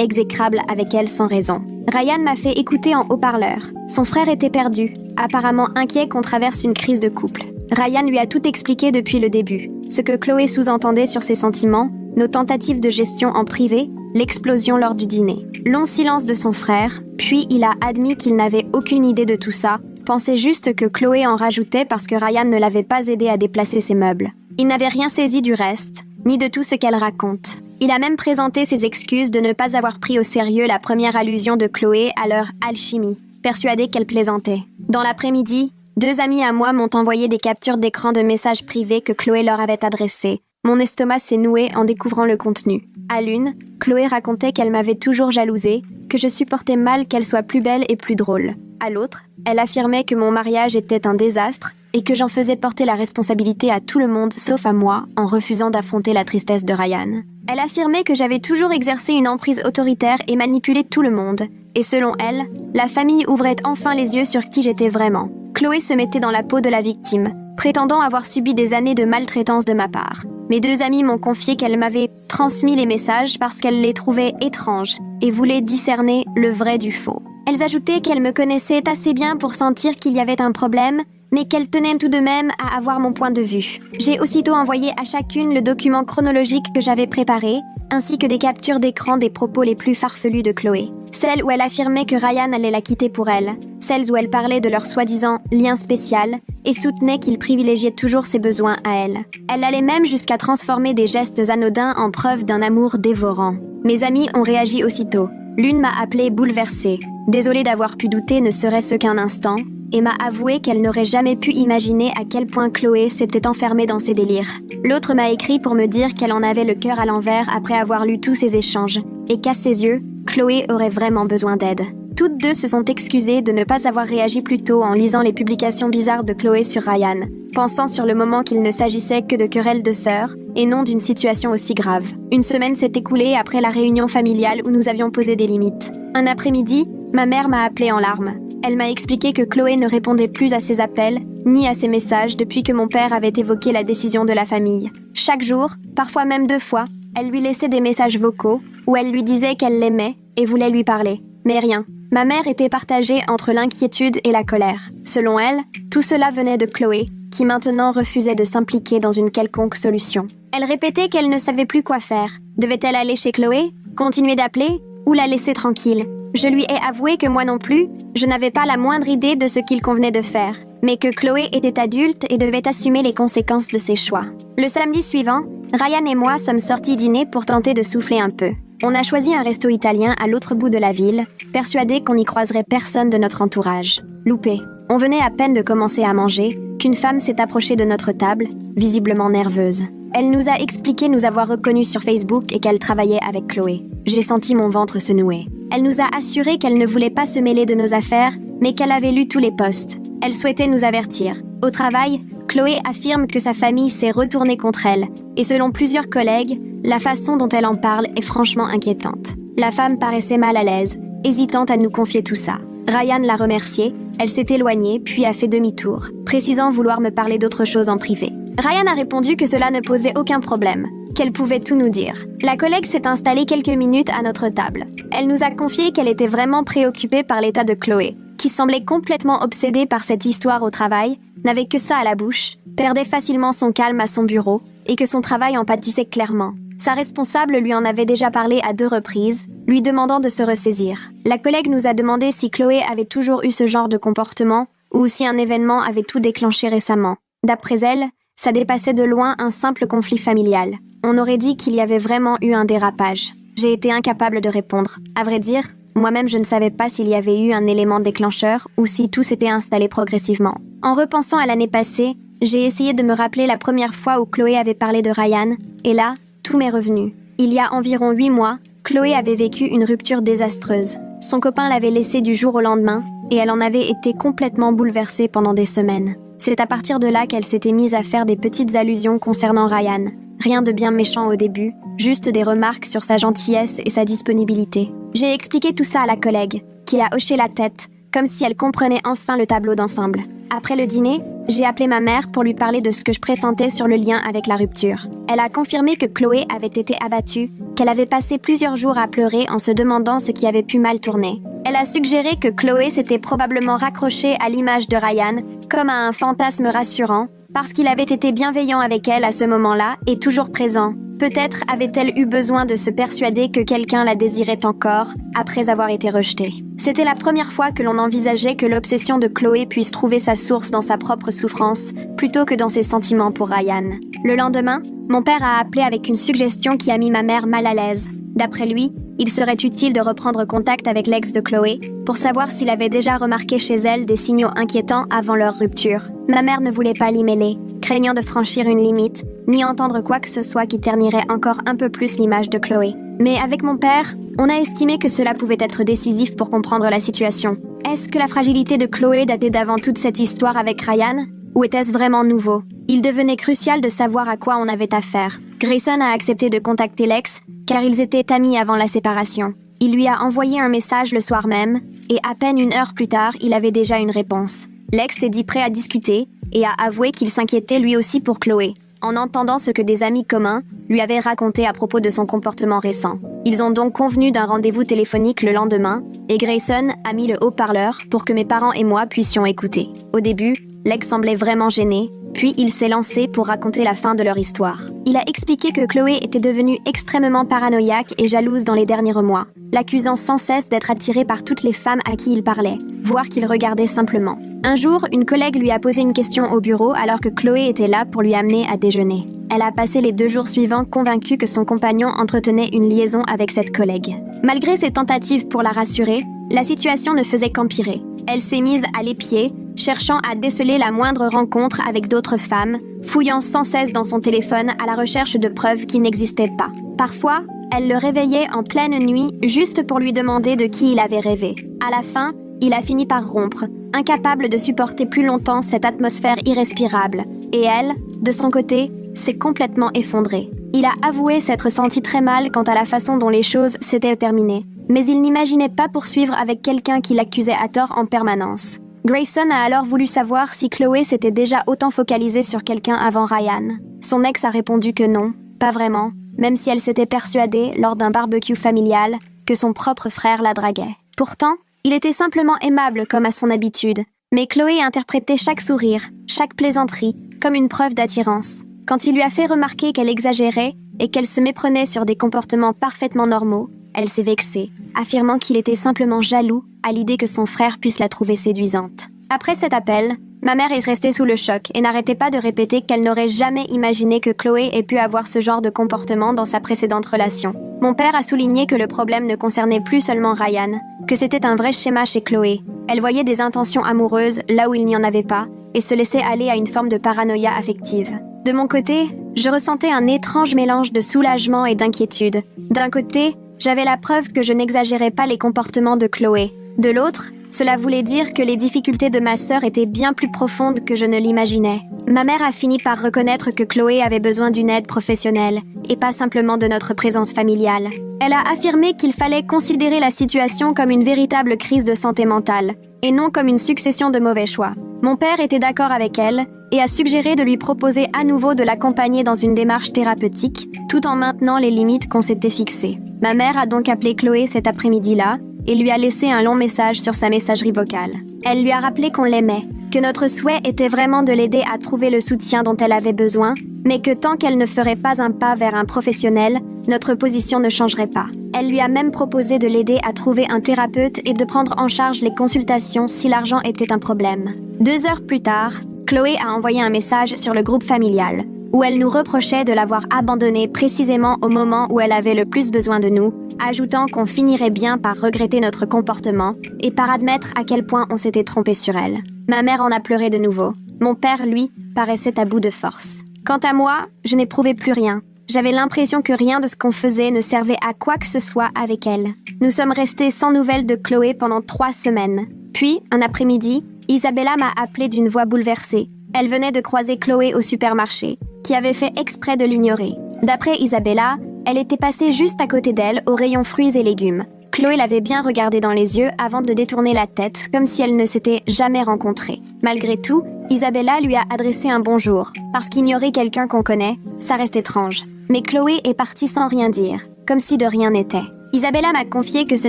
exécrable avec elle sans raison. Ryan m'a fait écouter en haut-parleur. Son frère était perdu, apparemment inquiet qu'on traverse une crise de couple. Ryan lui a tout expliqué depuis le début, ce que Chloé sous-entendait sur ses sentiments, nos tentatives de gestion en privé, l'explosion lors du dîner. Long silence de son frère, puis il a admis qu'il n'avait aucune idée de tout ça, pensait juste que Chloé en rajoutait parce que Ryan ne l'avait pas aidé à déplacer ses meubles. Il n'avait rien saisi du reste, ni de tout ce qu'elle raconte. Il a même présenté ses excuses de ne pas avoir pris au sérieux la première allusion de Chloé à leur alchimie, persuadé qu'elle plaisantait. Dans l'après-midi, 2 amis à moi m'ont envoyé des captures d'écran de messages privés que Chloé leur avait adressés. Mon estomac s'est noué en découvrant le contenu. À l'une, Chloé racontait qu'elle m'avait toujours jalousée, que je supportais mal qu'elle soit plus belle et plus drôle. À l'autre, elle affirmait que mon mariage était un désastre et que j'en faisais porter la responsabilité à tout le monde sauf à moi en refusant d'affronter la tristesse de Ryan. Elle affirmait que j'avais toujours exercé une emprise autoritaire et manipulé tout le monde. Et selon elle, la famille ouvrait enfin les yeux sur qui j'étais vraiment. Chloé se mettait dans la peau de la victime, prétendant avoir subi des années de maltraitance de ma part. Mes 2 amis m'ont confié qu'elle m'avait transmis les messages parce qu'elle les trouvait étranges et voulait discerner le vrai du faux. Elles ajoutaient qu'elles me connaissaient assez bien pour sentir qu'il y avait un problème, mais qu'elles tenaient tout de même à avoir mon point de vue. J'ai aussitôt envoyé à chacune le document chronologique que j'avais préparé, ainsi que des captures d'écran des propos les plus farfelus de Chloé. Celles où elle affirmait que Ryan allait la quitter pour elle, celles où elle parlait de leur soi-disant lien spécial et soutenait qu'il privilégiait toujours ses besoins à elle. Elle allait même jusqu'à transformer des gestes anodins en preuve d'un amour dévorant. Mes amis ont réagi aussitôt. L'une m'a appelée bouleversée, désolée d'avoir pu douter ne serait-ce qu'un instant, et m'a avoué qu'elle n'aurait jamais pu imaginer à quel point Chloé s'était enfermée dans ses délires. L'autre m'a écrit pour me dire qu'elle en avait le cœur à l'envers après avoir lu tous ces échanges, et qu'à ses yeux, Chloé aurait vraiment besoin d'aide. Toutes 2 se sont excusées de ne pas avoir réagi plus tôt en lisant les publications bizarres de Chloé sur Ryan, pensant sur le moment qu'il ne s'agissait que de querelles de sœurs et non d'une situation aussi grave. Une semaine s'est écoulée après la réunion familiale où nous avions posé des limites. Un après-midi, ma mère m'a appelée en larmes. Elle m'a expliqué que Chloé ne répondait plus à ses appels, ni à ses messages depuis que mon père avait évoqué la décision de la famille. Chaque jour, parfois même 2 fois, elle lui laissait des messages vocaux où elle lui disait qu'elle l'aimait et voulait lui parler. Mais rien. Ma mère était partagée entre l'inquiétude et la colère. Selon elle, tout cela venait de Chloé, qui maintenant refusait de s'impliquer dans une quelconque solution. Elle répétait qu'elle ne savait plus quoi faire. Devait-elle aller chez Chloé, continuer d'appeler, ou la laisser tranquille? Je lui ai avoué que moi non plus, je n'avais pas la moindre idée de ce qu'il convenait de faire, mais que Chloé était adulte et devait assumer les conséquences de ses choix. Le samedi suivant, Ryan et moi sommes sortis dîner pour tenter de souffler un peu. On a choisi un resto italien à l'autre bout de la ville, persuadés qu'on n'y croiserait personne de notre entourage. Loupé. On venait à peine de commencer à manger qu'une femme s'est approchée de notre table, visiblement nerveuse. Elle nous a expliqué nous avoir reconnus sur Facebook et qu'elle travaillait avec Chloé. J'ai senti mon ventre se nouer. Elle nous a assuré qu'elle ne voulait pas se mêler de nos affaires, mais qu'elle avait lu tous les posts. Elle souhaitait nous avertir. Au travail, Chloé affirme que sa famille s'est retournée contre elle, et selon plusieurs collègues, la façon dont elle en parle est franchement inquiétante. La femme paraissait mal à l'aise, hésitante à nous confier tout ça. Ryan l'a remerciée, elle s'est éloignée puis a fait demi-tour, précisant vouloir me parler d'autre chose en privé. Ryan a répondu que cela ne posait aucun problème, qu'elle pouvait tout nous dire. La collègue s'est installée quelques minutes à notre table. Elle nous a confié qu'elle était vraiment préoccupée par l'état de Chloé, qui semblait complètement obsédée par cette histoire au travail, n'avait que ça à la bouche, perdait facilement son calme à son bureau, et que son travail en pâtissait clairement. Sa responsable lui en avait déjà parlé à 2 reprises, lui demandant de se ressaisir. La collègue nous a demandé si Chloé avait toujours eu ce genre de comportement, ou si un événement avait tout déclenché récemment. D'après elle, ça dépassait de loin un simple conflit familial. On aurait dit qu'il y avait vraiment eu un dérapage. J'ai été incapable de répondre. À vrai dire, moi-même je ne savais pas s'il y avait eu un élément déclencheur ou si tout s'était installé progressivement. En repensant à l'année passée, j'ai essayé de me rappeler la première fois où Chloé avait parlé de Ryan, et là, tout m'est revenu. Il y a environ 8 mois, Chloé avait vécu une rupture désastreuse. Son copain l'avait laissée du jour au lendemain, et elle en avait été complètement bouleversée pendant des semaines. C'est à partir de là qu'elle s'était mise à faire des petites allusions concernant Ryan. Rien de bien méchant au début, juste des remarques sur sa gentillesse et sa disponibilité. J'ai expliqué tout ça à la collègue, qui a hoché la tête, comme si elle comprenait enfin le tableau d'ensemble. Après le dîner, j'ai appelé ma mère pour lui parler de ce que je pressentais sur le lien avec la rupture. Elle a confirmé que Chloé avait été abattue, qu'elle avait passé plusieurs jours à pleurer en se demandant ce qui avait pu mal tourner. Elle a suggéré que Chloé s'était probablement raccrochée à l'image de Ryan, comme à un fantasme rassurant, parce qu'il avait été bienveillant avec elle à ce moment-là et toujours présent. Peut-être avait-elle eu besoin de se persuader que quelqu'un la désirait encore, après avoir été rejetée. C'était la première fois que l'on envisageait que l'obsession de Chloé puisse trouver sa source dans sa propre souffrance, plutôt que dans ses sentiments pour Ryan. Le lendemain, mon père a appelé avec une suggestion qui a mis ma mère mal à l'aise. D'après lui, il serait utile de reprendre contact avec l'ex de Chloé pour savoir s'il avait déjà remarqué chez elle des signaux inquiétants avant leur rupture. Ma mère ne voulait pas l'y mêler, craignant de franchir une limite, ni entendre quoi que ce soit qui ternirait encore un peu plus l'image de Chloé. Mais avec mon père, on a estimé que cela pouvait être décisif pour comprendre la situation. Est-ce que la fragilité de Chloé datait d'avant toute cette histoire avec Ryan ? Ou était-ce vraiment nouveau ? Il devenait crucial de savoir à quoi on avait affaire. Grayson a accepté de contacter l'ex, car ils étaient amis avant la séparation. Il lui a envoyé un message le soir même, et à peine une heure plus tard, il avait déjà une réponse. L'ex s'est dit prêt à discuter, et a avoué qu'il s'inquiétait lui aussi pour Chloé, en entendant ce que des amis communs lui avaient raconté à propos de son comportement récent. Ils ont donc convenu d'un rendez-vous téléphonique le lendemain, et Grayson a mis le haut-parleur pour que mes parents et moi puissions écouter. Au début, l'ex semblait vraiment gêné, puis il s'est lancé pour raconter la fin de leur histoire. Il a expliqué que Chloé était devenue extrêmement paranoïaque et jalouse dans les derniers mois, l'accusant sans cesse d'être attirée par toutes les femmes à qui il parlait, voire qu'il regardait simplement. Un jour, une collègue lui a posé une question au bureau alors que Chloé était là pour lui amener à déjeuner. Elle a passé les 2 jours suivants convaincue que son compagnon entretenait une liaison avec cette collègue. Malgré ses tentatives pour la rassurer, la situation ne faisait qu'empirer. Elle s'est mise à l'épier, cherchant à déceler la moindre rencontre avec d'autres femmes, fouillant sans cesse dans son téléphone à la recherche de preuves qui n'existaient pas. Parfois, elle le réveillait en pleine nuit juste pour lui demander de qui il avait rêvé. À la fin, il a fini par rompre, incapable de supporter plus longtemps cette atmosphère irrespirable. Et elle, de son côté, s'est complètement effondrée. Il a avoué s'être senti très mal quant à la façon dont les choses s'étaient terminées, mais il n'imaginait pas poursuivre avec quelqu'un qui l'accusait à tort en permanence. Grayson a alors voulu savoir si Chloé s'était déjà autant focalisée sur quelqu'un avant Ryan. Son ex a répondu que non, pas vraiment, même si elle s'était persuadée, lors d'un barbecue familial, que son propre frère la draguait. Pourtant, il était simplement aimable comme à son habitude, mais Chloé interprétait chaque sourire, chaque plaisanterie, comme une preuve d'attirance. Quand il lui a fait remarquer qu'elle exagérait et qu'elle se méprenait sur des comportements parfaitement normaux, elle s'est vexée, affirmant qu'il était simplement jaloux à l'idée que son frère puisse la trouver séduisante. Après cet appel, ma mère est restée sous le choc et n'arrêtait pas de répéter qu'elle n'aurait jamais imaginé que Chloé ait pu avoir ce genre de comportement dans sa précédente relation. Mon père a souligné que le problème ne concernait plus seulement Ryan, que c'était un vrai schéma chez Chloé. Elle voyait des intentions amoureuses là où il n'y en avait pas et se laissait aller à une forme de paranoïa affective. De mon côté, je ressentais un étrange mélange de soulagement et d'inquiétude. D'un côté, j'avais la preuve que je n'exagérais pas les comportements de Chloé. De l'autre, cela voulait dire que les difficultés de ma sœur étaient bien plus profondes que je ne l'imaginais. Ma mère a fini par reconnaître que Chloé avait besoin d'une aide professionnelle, et pas simplement de notre présence familiale. Elle a affirmé qu'il fallait considérer la situation comme une véritable crise de santé mentale, et non comme une succession de mauvais choix. Mon père était d'accord avec elle, et a suggéré de lui proposer à nouveau de l'accompagner dans une démarche thérapeutique, tout en maintenant les limites qu'on s'était fixées. Ma mère a donc appelé Chloé cet après-midi-là, et lui a laissé un long message sur sa messagerie vocale. Elle lui a rappelé qu'on l'aimait, que notre souhait était vraiment de l'aider à trouver le soutien dont elle avait besoin, mais que tant qu'elle ne ferait pas un pas vers un professionnel, notre position ne changerait pas. Elle lui a même proposé de l'aider à trouver un thérapeute et de prendre en charge les consultations si l'argent était un problème. 2 heures plus tard, Chloé a envoyé un message sur le groupe familial, où elle nous reprochait de l'avoir abandonnée précisément au moment où elle avait le plus besoin de nous, ajoutant qu'on finirait bien par regretter notre comportement et par admettre à quel point on s'était trompé sur elle. Ma mère en a pleuré de nouveau. Mon père, lui, paraissait à bout de force. Quant à moi, je n'éprouvais plus rien. J'avais l'impression que rien de ce qu'on faisait ne servait à quoi que ce soit avec elle. Nous sommes restés sans nouvelles de Chloé pendant 3 semaines. Puis, un après-midi, Isabella m'a appelée d'une voix bouleversée. Elle venait de croiser Chloé au supermarché, qui avait fait exprès de l'ignorer. D'après Isabella, elle était passée juste à côté d'elle au rayon fruits et légumes. Chloé l'avait bien regardée dans les yeux avant de détourner la tête, comme si elle ne s'était jamais rencontrée. Malgré tout, Isabella lui a adressé un bonjour, parce qu'ignorer quelqu'un qu'on connaît, ça reste étrange. Mais Chloé est partie sans rien dire, comme si de rien n'était. Isabella m'a confié que ce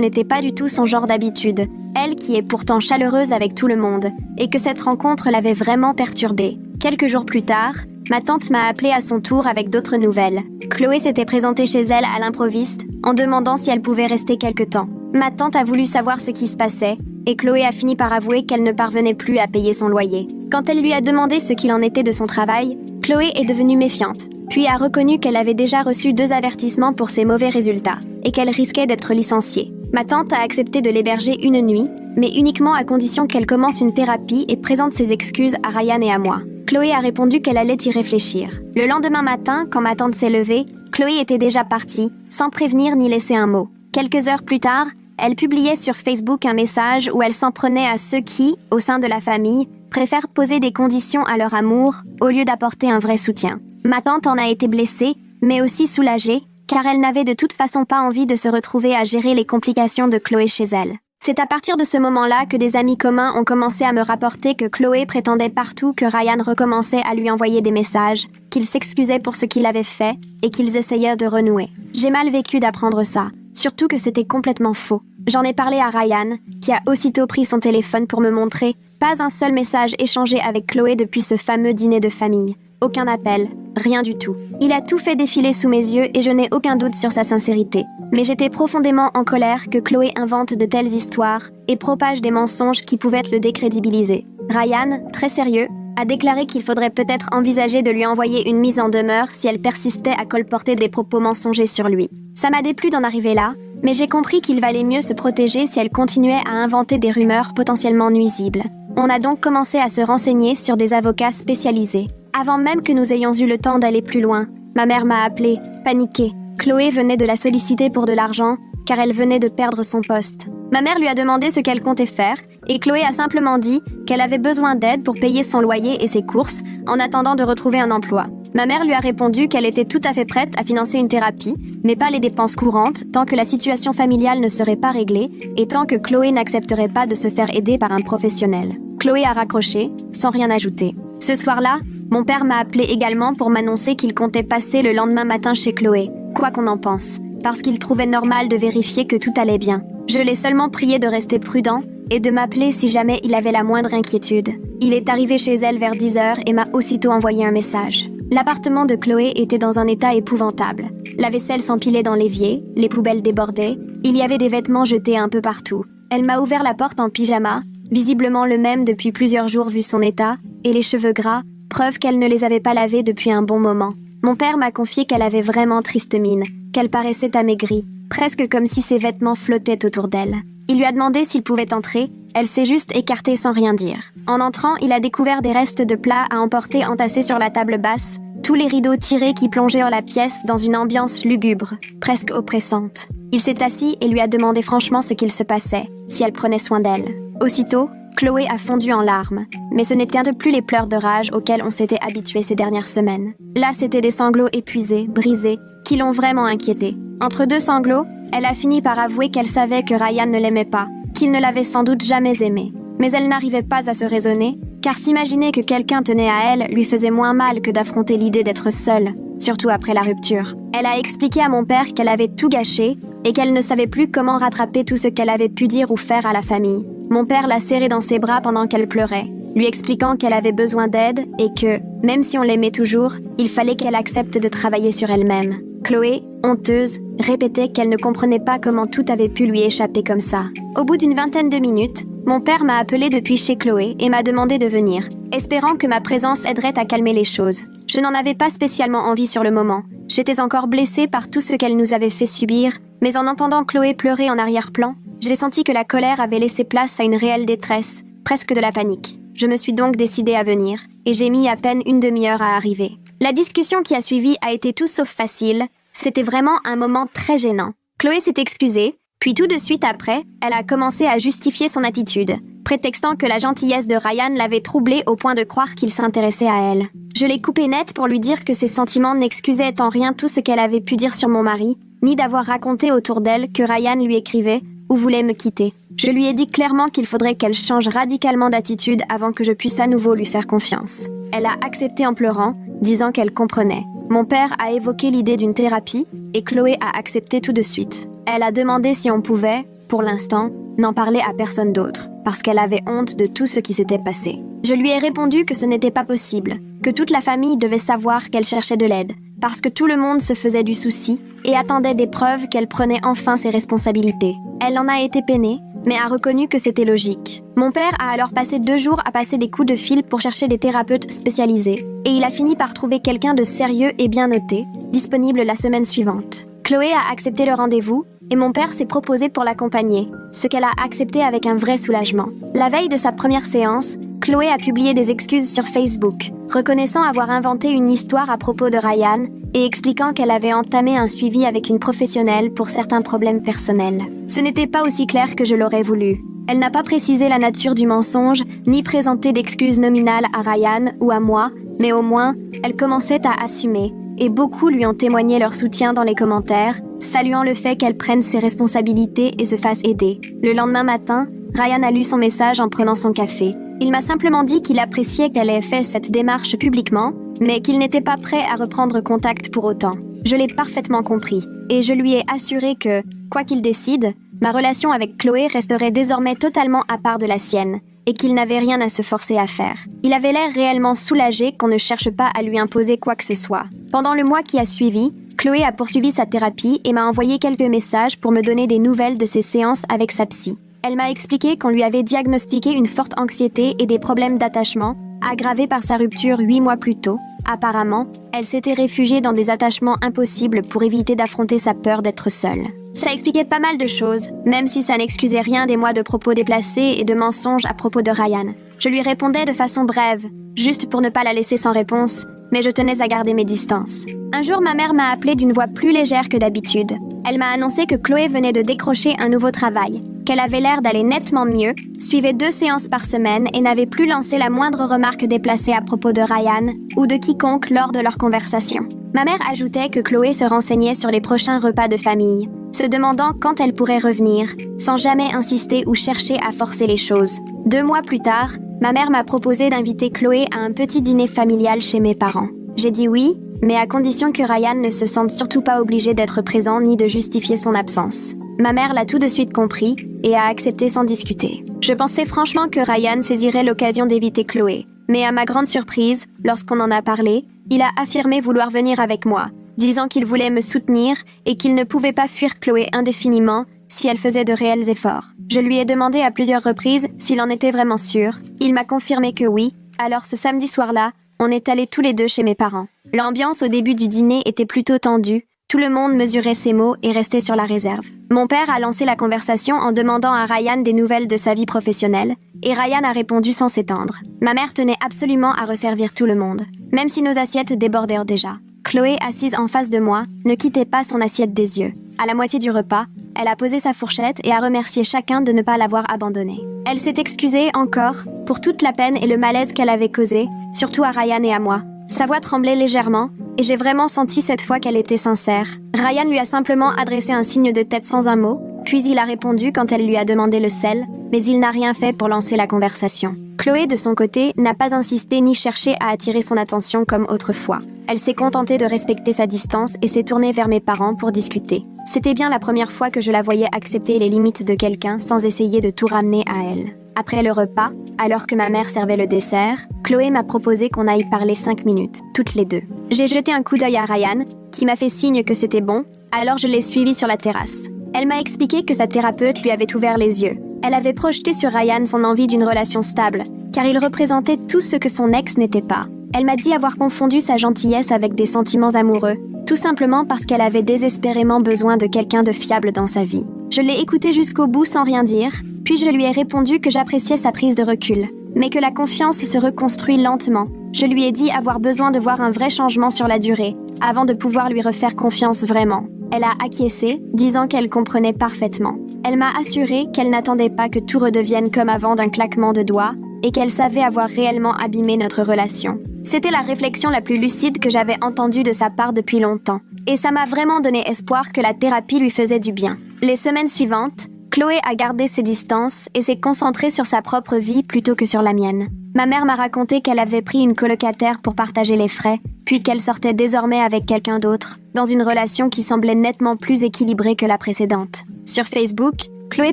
n'était pas du tout son genre d'habitude, elle qui est pourtant chaleureuse avec tout le monde, et que cette rencontre l'avait vraiment perturbée. Quelques jours plus tard, ma tante m'a appelée à son tour avec d'autres nouvelles. Chloé s'était présentée chez elle à l'improviste, en demandant si elle pouvait rester quelque temps. Ma tante a voulu savoir ce qui se passait, et Chloé a fini par avouer qu'elle ne parvenait plus à payer son loyer. Quand elle lui a demandé ce qu'il en était de son travail, Chloé est devenue méfiante, puis a reconnu qu'elle avait déjà reçu 2 avertissements pour ses mauvais résultats, et qu'elle risquait d'être licenciée. Ma tante a accepté de l'héberger une nuit, mais uniquement à condition qu'elle commence une thérapie et présente ses excuses à Ryan et à moi. Chloé a répondu qu'elle allait y réfléchir. Le lendemain matin, quand ma tante s'est levée, Chloé était déjà partie, sans prévenir ni laisser un mot. Quelques heures plus tard, elle publiait sur Facebook un message où elle s'en prenait à ceux qui, au sein de la famille, préfèrent poser des conditions à leur amour au lieu d'apporter un vrai soutien. Ma tante en a été blessée, mais aussi soulagée, car elle n'avait de toute façon pas envie de se retrouver à gérer les complications de Chloé chez elle. C'est à partir de ce moment-là que des amis communs ont commencé à me rapporter que Chloé prétendait partout que Ryan recommençait à lui envoyer des messages, qu'il s'excusait pour ce qu'il avait fait et qu'ils essayaient de renouer. J'ai mal vécu d'apprendre ça, surtout que c'était complètement faux. J'en ai parlé à Ryan, qui a aussitôt pris son téléphone pour me montrer pas un seul message échangé avec Chloé depuis ce fameux dîner de famille. Aucun appel, rien du tout. Il a tout fait défiler sous mes yeux et je n'ai aucun doute sur sa sincérité. Mais j'étais profondément en colère que Chloé invente de telles histoires et propage des mensonges qui pouvaient le décrédibiliser. Ryan, très sérieux, a déclaré qu'il faudrait peut-être envisager de lui envoyer une mise en demeure si elle persistait à colporter des propos mensongers sur lui. Ça m'a déplu d'en arriver là, mais j'ai compris qu'il valait mieux se protéger si elle continuait à inventer des rumeurs potentiellement nuisibles. On a donc commencé à se renseigner sur des avocats spécialisés. Avant même que nous ayons eu le temps d'aller plus loin, ma mère m'a appelée, paniquée. Chloé venait de la solliciter pour de l'argent, car elle venait de perdre son poste. Ma mère lui a demandé ce qu'elle comptait faire, et Chloé a simplement dit qu'elle avait besoin d'aide pour payer son loyer et ses courses, en attendant de retrouver un emploi. Ma mère lui a répondu qu'elle était tout à fait prête à financer une thérapie, mais pas les dépenses courantes, tant que la situation familiale ne serait pas réglée, et tant que Chloé n'accepterait pas de se faire aider par un professionnel. Chloé a raccroché, sans rien ajouter. Ce soir-là, mon père m'a appelé également pour m'annoncer qu'il comptait passer le lendemain matin chez Chloé, quoi qu'on en pense, parce qu'il trouvait normal de vérifier que tout allait bien. Je l'ai seulement prié de rester prudent et de m'appeler si jamais il avait la moindre inquiétude. Il est arrivé chez elle vers 10h et m'a aussitôt envoyé un message. L'appartement de Chloé était dans un état épouvantable. La vaisselle s'empilait dans l'évier, les poubelles débordaient, il y avait des vêtements jetés un peu partout. Elle m'a ouvert la porte en pyjama, visiblement le même depuis plusieurs jours vu son état, et les cheveux gras, preuve qu'elle ne les avait pas lavés depuis un bon moment. Mon père m'a confié qu'elle avait vraiment triste mine, qu'elle paraissait amaigrie, presque comme si ses vêtements flottaient autour d'elle. Il lui a demandé s'il pouvait entrer, elle s'est juste écartée sans rien dire. En entrant, il a découvert des restes de plats à emporter entassés sur la table basse, tous les rideaux tirés qui plongeaient la pièce dans une ambiance lugubre, presque oppressante. Il s'est assis et lui a demandé franchement ce qu'il se passait, si elle prenait soin d'elle. Aussitôt, Chloé a fondu en larmes, mais ce n'étaient plus les pleurs de rage auxquels on s'était habitué ces dernières semaines. Là, c'étaient des sanglots épuisés, brisés, qui l'ont vraiment inquiétée. Entre 2 sanglots, elle a fini par avouer qu'elle savait que Ryan ne l'aimait pas, qu'il ne l'avait sans doute jamais aimée. Mais elle n'arrivait pas à se raisonner, car s'imaginer que quelqu'un tenait à elle lui faisait moins mal que d'affronter l'idée d'être seule, surtout après la rupture. Elle a expliqué à mon père qu'elle avait tout gâché et qu'elle ne savait plus comment rattraper tout ce qu'elle avait pu dire ou faire à la famille. Mon père l'a serrée dans ses bras pendant qu'elle pleurait, lui expliquant qu'elle avait besoin d'aide et que, même si on l'aimait toujours, il fallait qu'elle accepte de travailler sur elle-même. Chloé, honteuse, répétait qu'elle ne comprenait pas comment tout avait pu lui échapper comme ça. Au bout d'une vingtaine de minutes, mon père m'a appelé depuis chez Chloé et m'a demandé de venir, espérant que ma présence aiderait à calmer les choses. Je n'en avais pas spécialement envie sur le moment. J'étais encore blessée par tout ce qu'elle nous avait fait subir, mais en entendant Chloé pleurer en arrière-plan, j'ai senti que la colère avait laissé place à une réelle détresse, presque de la panique. Je me suis donc décidée à venir, et j'ai mis à peine une demi-heure à arriver. La discussion qui a suivi a été tout sauf facile, c'était vraiment un moment très gênant. Chloé s'est excusée, puis tout de suite après, elle a commencé à justifier son attitude. prétextant que la gentillesse de Ryan l'avait troublée au point de croire qu'il s'intéressait à elle. Je l'ai coupée net pour lui dire que ses sentiments n'excusaient en rien tout ce qu'elle avait pu dire sur mon mari, ni d'avoir raconté autour d'elle que Ryan lui écrivait ou voulait me quitter. Je lui ai dit clairement qu'il faudrait qu'elle change radicalement d'attitude avant que je puisse à nouveau lui faire confiance. Elle a accepté en pleurant, disant qu'elle comprenait. Mon père a évoqué l'idée d'une thérapie et Chloé a accepté tout de suite. Elle a demandé si on pouvait, pour l'instant, n'en parler à personne d'autre, parce qu'elle avait honte de tout ce qui s'était passé. Je lui ai répondu que ce n'était pas possible, que toute la famille devait savoir qu'elle cherchait de l'aide, parce que tout le monde se faisait du souci et attendait des preuves qu'elle prenait enfin ses responsabilités. Elle en a été peinée, mais a reconnu que c'était logique. Mon père a alors passé 2 jours à passer des coups de fil pour chercher des thérapeutes spécialisés, et il a fini par trouver quelqu'un de sérieux et bien noté, disponible la semaine suivante. Chloé a accepté le rendez-vous, et mon père s'est proposé pour l'accompagner, ce qu'elle a accepté avec un vrai soulagement. La veille de sa première séance, Chloé a publié des excuses sur Facebook, reconnaissant avoir inventé une histoire à propos de Ryan et expliquant qu'elle avait entamé un suivi avec une professionnelle pour certains problèmes personnels. Ce n'était pas aussi clair que je l'aurais voulu. Elle n'a pas précisé la nature du mensonge, ni présenté d'excuses nominales à Ryan ou à moi, mais au moins, elle commençait à assumer, et beaucoup lui ont témoigné leur soutien dans les commentaires, saluant le fait qu'elle prenne ses responsabilités et se fasse aider. Le lendemain matin, Ryan a lu son message en prenant son café. Il m'a simplement dit qu'il appréciait qu'elle ait fait cette démarche publiquement, mais qu'il n'était pas prêt à reprendre contact pour autant. Je l'ai parfaitement compris, et je lui ai assuré que, quoi qu'il décide, ma relation avec Chloé resterait désormais totalement à part de la sienne, et qu'il n'avait rien à se forcer à faire. Il avait l'air réellement soulagé qu'on ne cherche pas à lui imposer quoi que ce soit. Pendant le mois qui a suivi, Chloé a poursuivi sa thérapie et m'a envoyé quelques messages pour me donner des nouvelles de ses séances avec sa psy. Elle m'a expliqué qu'on lui avait diagnostiqué une forte anxiété et des problèmes d'attachement, aggravés par sa rupture 8 mois plus tôt. Apparemment, elle s'était réfugiée dans des attachements impossibles pour éviter d'affronter sa peur d'être seule. Ça expliquait pas mal de choses, même si ça n'excusait rien des mois de propos déplacés et de mensonges à propos de Ryan. Je lui répondais de façon brève, juste pour ne pas la laisser sans réponse, mais je tenais à garder mes distances. Un jour, ma mère m'a appelée d'une voix plus légère que d'habitude. Elle m'a annoncé que Chloé venait de décrocher un nouveau travail, qu'elle avait l'air d'aller nettement mieux, suivait 2 séances par semaine et n'avait plus lancé la moindre remarque déplacée à propos de Ryan ou de quiconque lors de leur conversation. Ma mère ajoutait que Chloé se renseignait sur les prochains repas de famille, se demandant quand elle pourrait revenir, sans jamais insister ou chercher à forcer les choses. 2 mois plus tard, ma mère m'a proposé d'inviter Chloé à un petit dîner familial chez mes parents. J'ai dit oui, mais à condition que Ryan ne se sente surtout pas obligé d'être présent ni de justifier son absence. Ma mère l'a tout de suite compris et a accepté sans discuter. Je pensais franchement que Ryan saisirait l'occasion d'éviter Chloé, mais à ma grande surprise, lorsqu'on en a parlé, il a affirmé vouloir venir avec moi, disant qu'il voulait me soutenir et qu'il ne pouvait pas fuir Chloé indéfiniment si elle faisait de réels efforts. Je lui ai demandé à plusieurs reprises s'il en était vraiment sûr. Il m'a confirmé que oui, alors ce samedi soir-là, on est allés tous les 2 chez mes parents. L'ambiance au début du dîner était plutôt tendue, tout le monde mesurait ses mots et restait sur la réserve. Mon père a lancé la conversation en demandant à Ryan des nouvelles de sa vie professionnelle, et Ryan a répondu sans s'étendre. Ma mère tenait absolument à resservir tout le monde, même si nos assiettes débordaient déjà. Chloé, assise en face de moi, ne quittait pas son assiette des yeux. À la moitié du repas, elle a posé sa fourchette et a remercié chacun de ne pas l'avoir abandonnée. Elle s'est excusée encore pour toute la peine et le malaise qu'elle avait causé, surtout à Ryan et à moi. Sa voix tremblait légèrement, et j'ai vraiment senti cette fois qu'elle était sincère. Ryan lui a simplement adressé un signe de tête sans un mot, puis il a répondu quand elle lui a demandé le sel, mais il n'a rien fait pour lancer la conversation. Chloé, de son côté, n'a pas insisté ni cherché à attirer son attention comme autrefois. Elle s'est contentée de respecter sa distance et s'est tournée vers mes parents pour discuter. C'était bien la première fois que je la voyais accepter les limites de quelqu'un sans essayer de tout ramener à elle. Après le repas, alors que ma mère servait le dessert, Chloé m'a proposé qu'on aille parler 5 minutes, toutes les 2. J'ai jeté un coup d'œil à Ryan, qui m'a fait signe que c'était bon, alors je l'ai suivie sur la terrasse. Elle m'a expliqué que sa thérapeute lui avait ouvert les yeux. Elle avait projeté sur Ryan son envie d'une relation stable, car il représentait tout ce que son ex n'était pas. Elle m'a dit avoir confondu sa gentillesse avec des sentiments amoureux, tout simplement parce qu'elle avait désespérément besoin de quelqu'un de fiable dans sa vie. Je l'ai écoutée jusqu'au bout sans rien dire, puis je lui ai répondu que j'appréciais sa prise de recul, mais que la confiance se reconstruit lentement. Je lui ai dit avoir besoin de voir un vrai changement sur la durée, avant de pouvoir lui refaire confiance vraiment. Elle a acquiescé, disant qu'elle comprenait parfaitement. Elle m'a assuré qu'elle n'attendait pas que tout redevienne comme avant d'un claquement de doigts et qu'elle savait avoir réellement abîmé notre relation. C'était la réflexion la plus lucide que j'avais entendue de sa part depuis longtemps, et ça m'a vraiment donné espoir que la thérapie lui faisait du bien. Les semaines suivantes, Chloé a gardé ses distances et s'est concentrée sur sa propre vie plutôt que sur la mienne. Ma mère m'a raconté qu'elle avait pris une colocataire pour partager les frais, puis qu'elle sortait désormais avec quelqu'un d'autre, dans une relation qui semblait nettement plus équilibrée que la précédente. Sur Facebook, Chloé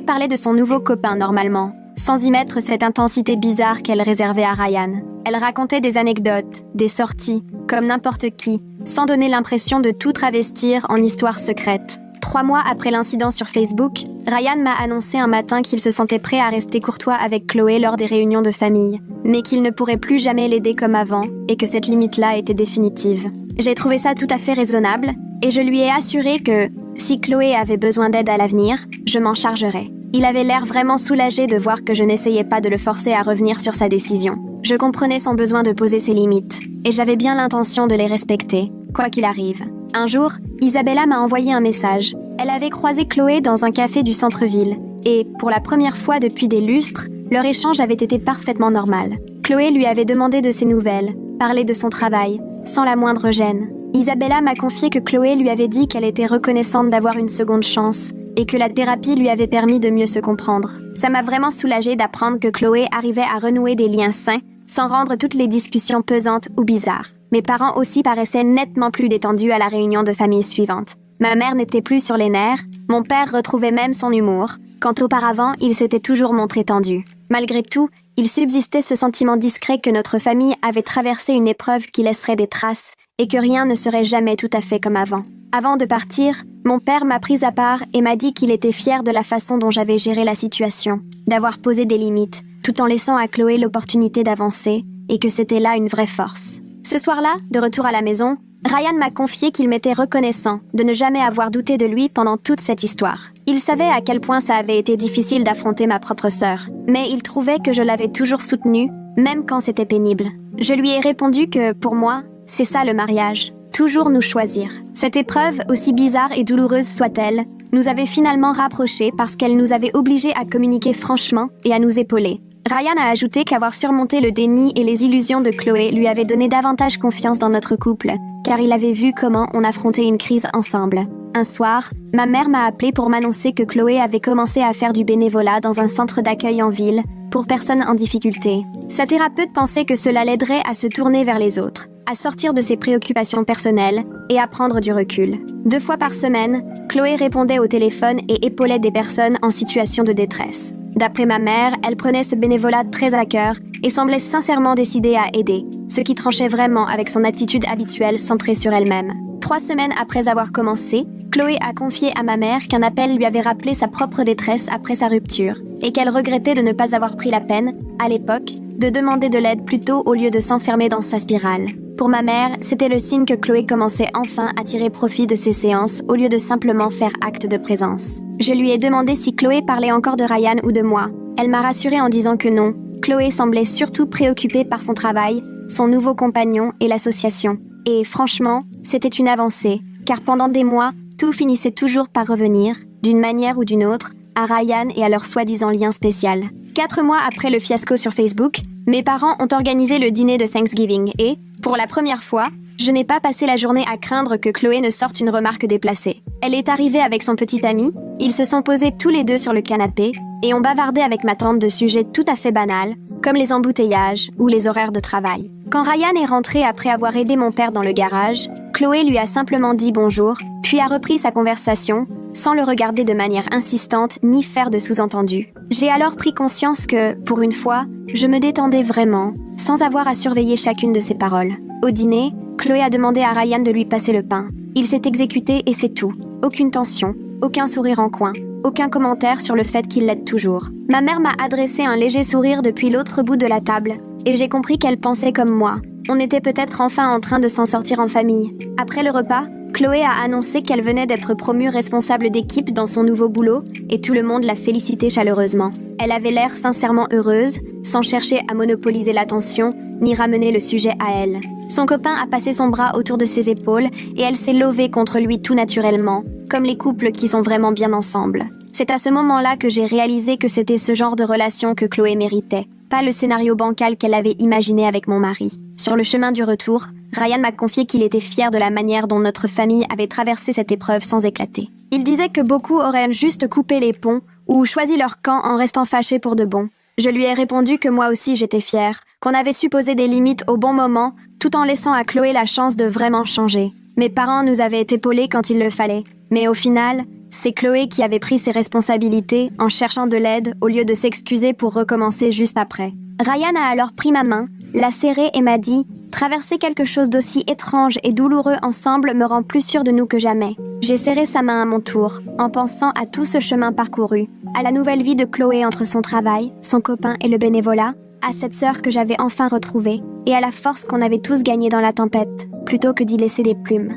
parlait de son nouveau copain normalement, sans y mettre cette intensité bizarre qu'elle réservait à Ryan. Elle racontait des anecdotes, des sorties, comme n'importe qui, sans donner l'impression de tout travestir en histoire secrète. 3 mois après l'incident sur Facebook, Ryan m'a annoncé un matin qu'il se sentait prêt à rester courtois avec Chloé lors des réunions de famille, mais qu'il ne pourrait plus jamais l'aider comme avant et que cette limite-là était définitive. J'ai trouvé ça tout à fait raisonnable et je lui ai assuré que, si Chloé avait besoin d'aide à l'avenir, je m'en chargerais. Il avait l'air vraiment soulagé de voir que je n'essayais pas de le forcer à revenir sur sa décision. Je comprenais son besoin de poser ses limites, et j'avais bien l'intention de les respecter, quoi qu'il arrive. Un jour, Isabella m'a envoyé un message. Elle avait croisé Chloé dans un café du centre-ville, et, pour la première fois depuis des lustres, leur échange avait été parfaitement normal. Chloé lui avait demandé de ses nouvelles, parlé de son travail, sans la moindre gêne. Isabella m'a confié que Chloé lui avait dit qu'elle était reconnaissante d'avoir une seconde chance, et que la thérapie lui avait permis de mieux se comprendre. Ça m'a vraiment soulagée d'apprendre que Chloé arrivait à renouer des liens sains, sans rendre toutes les discussions pesantes ou bizarres. Mes parents aussi paraissaient nettement plus détendus à la réunion de famille suivante. Ma mère n'était plus sur les nerfs, mon père retrouvait même son humour, quand auparavant il s'était toujours montré tendu. Malgré tout, il subsistait ce sentiment discret que notre famille avait traversé une épreuve qui laisserait des traces, et que rien ne serait jamais tout à fait comme avant. Avant de partir, mon père m'a prise à part et m'a dit qu'il était fier de la façon dont j'avais géré la situation, d'avoir posé des limites, tout en laissant à Chloé l'opportunité d'avancer, et que c'était là une vraie force. Ce soir-là, de retour à la maison, Ryan m'a confié qu'il m'était reconnaissant de ne jamais avoir douté de lui pendant toute cette histoire. Il savait à quel point ça avait été difficile d'affronter ma propre sœur, mais il trouvait que je l'avais toujours soutenue, même quand c'était pénible. Je lui ai répondu que, pour moi, c'est ça le mariage, toujours nous choisir. Cette épreuve, aussi bizarre et douloureuse soit-elle, nous avait finalement rapprochés parce qu'elle nous avait obligés à communiquer franchement et à nous épauler. Ryan a ajouté qu'avoir surmonté le déni et les illusions de Chloé lui avait donné davantage confiance dans notre couple, car il avait vu comment on affrontait une crise ensemble. Un soir, ma mère m'a appelé pour m'annoncer que Chloé avait commencé à faire du bénévolat dans un centre d'accueil en ville pour personnes en difficulté. Sa thérapeute pensait que cela l'aiderait à se tourner vers les autres, à sortir de ses préoccupations personnelles et à prendre du recul. 2 fois par semaine, Chloé répondait au téléphone et épaulait des personnes en situation de détresse. D'après ma mère, elle prenait ce bénévolat très à cœur et semblait sincèrement décidée à aider, ce qui tranchait vraiment avec son attitude habituelle centrée sur elle-même. 3 semaines après avoir commencé, Chloé a confié à ma mère qu'un appel lui avait rappelé sa propre détresse après sa rupture et qu'elle regrettait de ne pas avoir pris la peine, à l'époque, de demander de l'aide plus tôt au lieu de s'enfermer dans sa spirale. Pour ma mère, c'était le signe que Chloé commençait enfin à tirer profit de ces séances au lieu de simplement faire acte de présence. Je lui ai demandé si Chloé parlait encore de Ryan ou de moi. Elle m'a rassurée en disant que non. Chloé semblait surtout préoccupée par son travail, son nouveau compagnon et l'association. Et franchement, c'était une avancée, car pendant des mois, tout finissait toujours par revenir, d'une manière ou d'une autre, à Ryan et à leur soi-disant lien spécial. 4 mois après le fiasco sur Facebook, mes parents ont organisé le dîner de Thanksgiving et, pour la première fois, je n'ai pas passé la journée à craindre que Chloé ne sorte une remarque déplacée. Elle est arrivée avec son petit ami, ils se sont posés tous les deux sur le canapé et ont bavardé avec ma tante de sujets tout à fait banals, comme les embouteillages ou les horaires de travail. Quand Ryan est rentré après avoir aidé mon père dans le garage, Chloé lui a simplement dit bonjour, puis a repris sa conversation, sans le regarder de manière insistante ni faire de sous-entendus. J'ai alors pris conscience que, pour une fois, je me détendais vraiment, sans avoir à surveiller chacune de ses paroles. Au dîner, Chloé a demandé à Ryan de lui passer le pain. Il s'est exécuté et c'est tout. Aucune tension, aucun sourire en coin, aucun commentaire sur le fait qu'il l'aide toujours. Ma mère m'a adressé un léger sourire depuis l'autre bout de la table, et j'ai compris qu'elle pensait comme moi. On était peut-être enfin en train de s'en sortir en famille. Après le repas, Chloé a annoncé qu'elle venait d'être promue responsable d'équipe dans son nouveau boulot, et tout le monde l'a félicitée chaleureusement. Elle avait l'air sincèrement heureuse, sans chercher à monopoliser l'attention, ni ramener le sujet à elle. Son copain a passé son bras autour de ses épaules, et elle s'est levée contre lui tout naturellement, comme les couples qui sont vraiment bien ensemble. C'est à ce moment-là que j'ai réalisé que c'était ce genre de relation que Chloé méritait, pas le scénario bancal qu'elle avait imaginé avec mon mari. Sur le chemin du retour, Ryan m'a confié qu'il était fier de la manière dont notre famille avait traversé cette épreuve sans éclater. Il disait que beaucoup auraient juste coupé les ponts ou choisi leur camp en restant fâchés pour de bon. Je lui ai répondu que moi aussi j'étais fière, qu'on avait su poser des limites au bon moment, tout en laissant à Chloé la chance de vraiment changer. Mes parents nous avaient épaulés quand il le fallait, mais au final, c'est Chloé qui avait pris ses responsabilités en cherchant de l'aide au lieu de s'excuser pour recommencer juste après. Ryan a alors pris ma main, l'a serrée et m'a dit « Traverser quelque chose d'aussi étrange et douloureux ensemble me rend plus sûre de nous que jamais. » J'ai serré sa main à mon tour, en pensant à tout ce chemin parcouru, à la nouvelle vie de Chloé entre son travail, son copain et le bénévolat, à cette sœur que j'avais enfin retrouvée, et à la force qu'on avait tous gagnée dans la tempête, plutôt que d'y laisser des plumes.